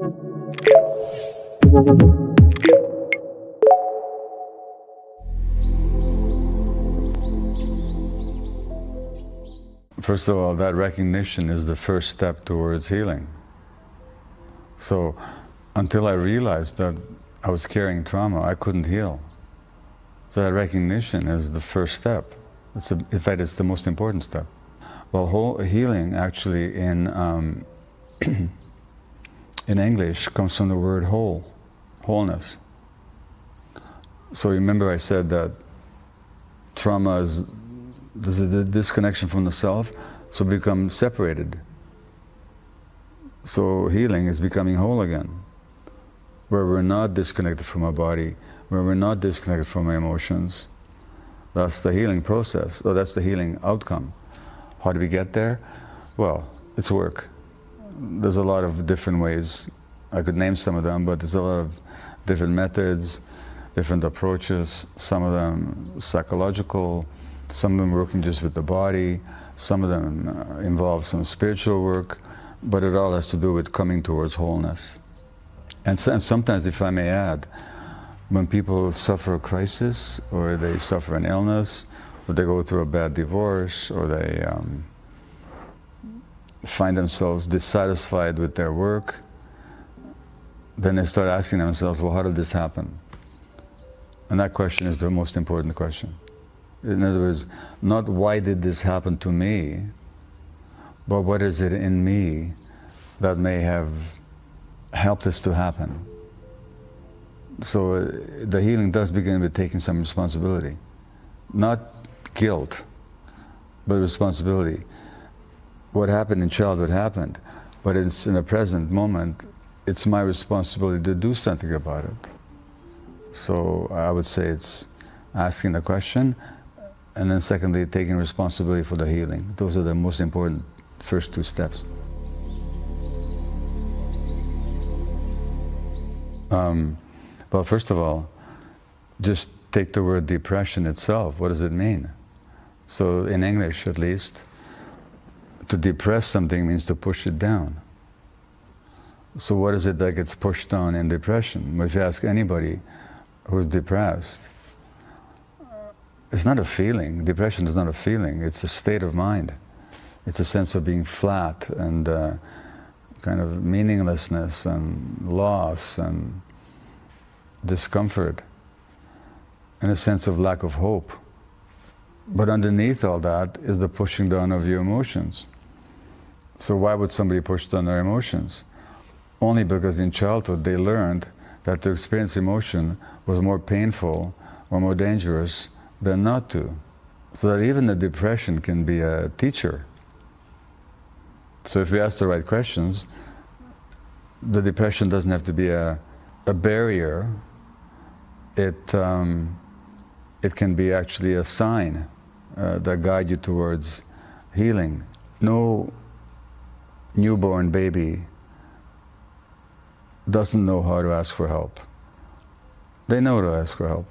First of all, that recognition is the first step towards healing. So until I realized that I was carrying trauma, I couldn't heal. So that recognition is the first step. In fact, it's the most important step. Well, healing actually in English comes from the word whole, wholeness. So remember I said that trauma is, there's a disconnection from the self, so we become separated. So healing is becoming whole again, where we're not disconnected from our body, where we're not disconnected from our emotions. That's the healing process, or that's the healing outcome. How do we get there? Well, it's work. There's a lot of different ways. I could name some of them, but there's a lot of different methods, different approaches, some of them psychological, some of them working just with the body, some of them involve some spiritual work, but it all has to do with coming towards wholeness. And sometimes, if I may add, when people suffer a crisis, or they suffer an illness, or they go through a bad divorce, or they find themselves dissatisfied with their work, then they start asking themselves, well, how did this happen? And that question is the most important question. In other words, not why did this happen to me, but what is it in me that may have helped this to happen? So the healing does begin with taking some responsibility. Not guilt, but responsibility. What happened in childhood happened, but it's in the present moment, it's my responsibility to do something about it. So I would say it's asking the question, and then secondly, taking responsibility for the healing. Those are the most important first two steps. Well, first of all, just take the word depression itself. What does it mean? So in English, at least, to depress something means to push it down. So what is it that gets pushed down in depression? If you ask anybody who's depressed, it's not a feeling. Depression is not a feeling. It's a state of mind. It's a sense of being flat and kind of meaninglessness and loss and discomfort and a sense of lack of hope. But underneath all that is the pushing down of your emotions. So why would somebody push down their emotions? Only because in childhood they learned that to experience emotion was more painful or more dangerous than not to. So that even the depression can be a teacher. So if we ask the right questions, the depression doesn't have to be a barrier. It can be actually a sign that guide you towards healing. No newborn baby doesn't know how to ask for help. They know to ask for help.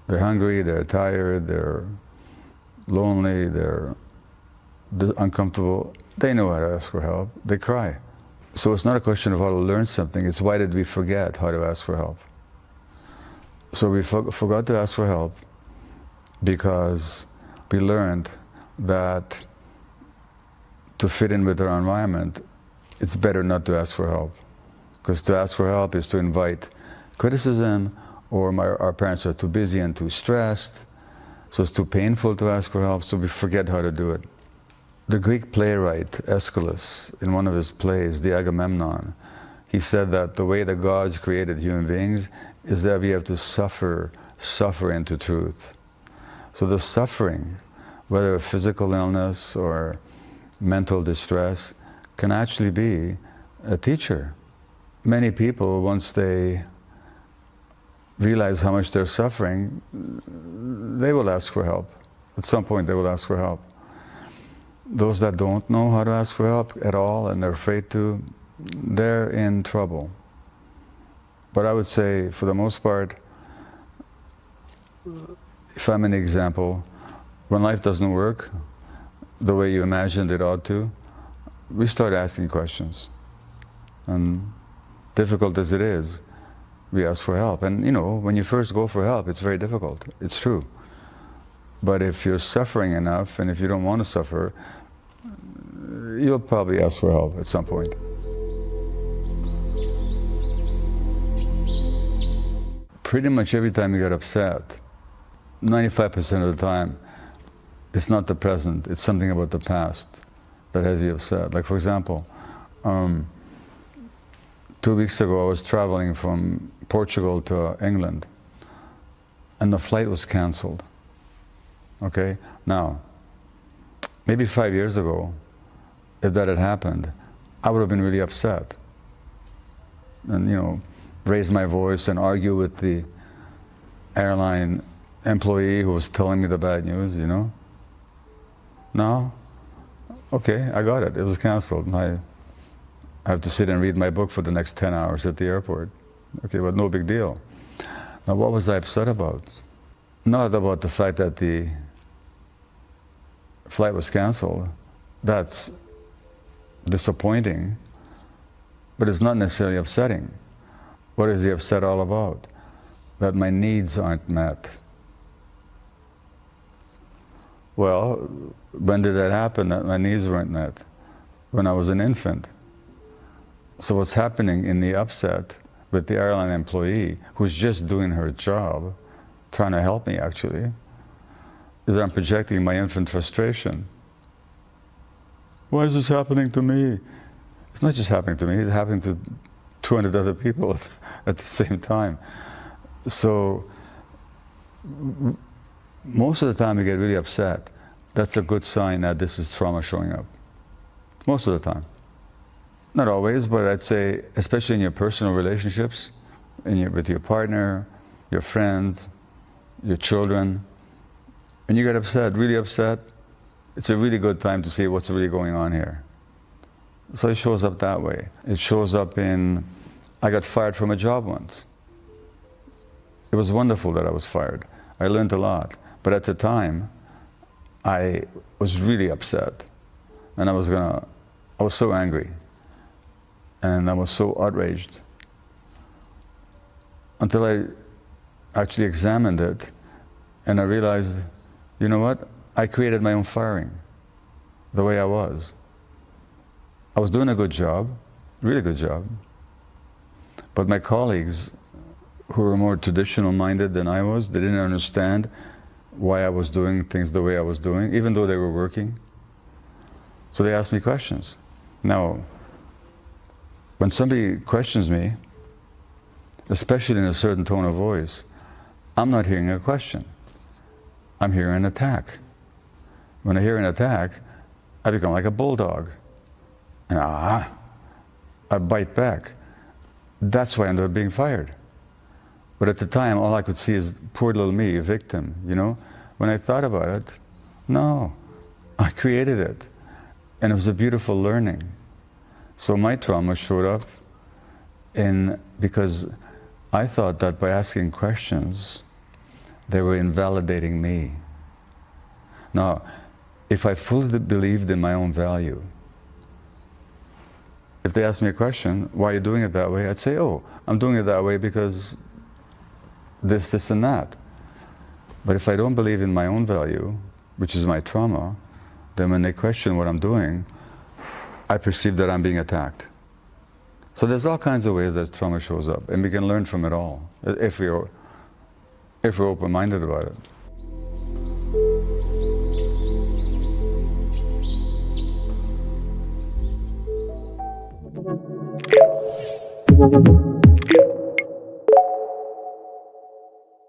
They're hungry, they're tired, they're lonely, they're uncomfortable. They know how to ask for help. They cry. So it's not a question of how to learn something, it's why did we forget how to ask for help? So we forgot to ask for help because we learned that to fit in with our environment, it's better not to ask for help. Because to ask for help is to invite criticism, or our parents are too busy and too stressed, so it's too painful to ask for help, so we forget how to do it. The Greek playwright Aeschylus, in one of his plays, the Agamemnon, he said that the way the gods created human beings is that we have to suffer into truth. So the suffering, whether a physical illness or mental distress, can actually be a teacher. Many people, once they realize how much they're suffering, they will ask for help. At some point they will ask for help. Those that don't know how to ask for help at all and they're afraid to, they're in trouble. But I would say, for the most part, if I'm an example, when life doesn't work the way you imagined it ought to, we start asking questions. And difficult as it is, we ask for help. And you know, when you first go for help, it's very difficult. It's true. But if you're suffering enough, and if you don't want to suffer, you'll probably ask for help at some point. Pretty much every time you get upset, 95% of the time, it's not the present, it's something about the past that has you upset. Like for example, 2 weeks ago I was traveling from Portugal to England and the flight was cancelled. Okay? Now, maybe 5 years ago, if that had happened, I would have been really upset. And you know, raise my voice and argue with the airline employee who was telling me the bad news, you know? Now, okay, I got it. It was canceled. I have to sit and read my book for the next 10 hours at the airport. Okay, but no big deal. Now, what was I upset about? Not about the fact that the flight was canceled. That's disappointing, but it's not necessarily upsetting. What is the upset all about? That my needs aren't met. Well, when did that happen, that my needs weren't met? When I was an infant. So what's happening in the upset with the airline employee, who's just doing her job, trying to help me actually, is I'm projecting my infant frustration. Why is this happening to me? It's not just happening to me, it's happening to 200 other people at the same time. So, most of the time you get really upset. That's a good sign that this is trauma showing up. Most of the time. Not always, but I'd say, especially in your personal relationships, with your partner, your friends, your children. When you get upset, really upset, it's a really good time to see what's really going on here. So it shows up that way. It shows up in, I got fired from a job once. It was wonderful that I was fired. I learned a lot. But at the time, I was really upset. And I was so angry. And I was so outraged. Until I actually examined it, and I realized, you know what? I created my own firing, the way I was. I was doing a good job, really good job. But my colleagues, who were more traditional minded than I was, they didn't understand why I was doing things the way I was doing, even though they were working. So they asked me questions. Now, when somebody questions me, especially in a certain tone of voice, I'm not hearing a question. I'm hearing an attack. When I hear an attack, I become like a bulldog. And I bite back. That's why I ended up being fired. But at the time, all I could see is poor little me, a victim, you know? When I thought about it, no, I created it. And it was a beautiful learning. So my trauma showed up because I thought that by asking questions, they were invalidating me. Now, if I fully believed in my own value, if they asked me a question, why are you doing it that way? I'd say, oh, I'm doing it that way because this and that. But if I don't believe in my own value, which is my trauma, then when they question what I'm doing, I perceive that I'm being attacked. So there's all kinds of ways that trauma shows up, and we can learn from it all, if we're open-minded about it.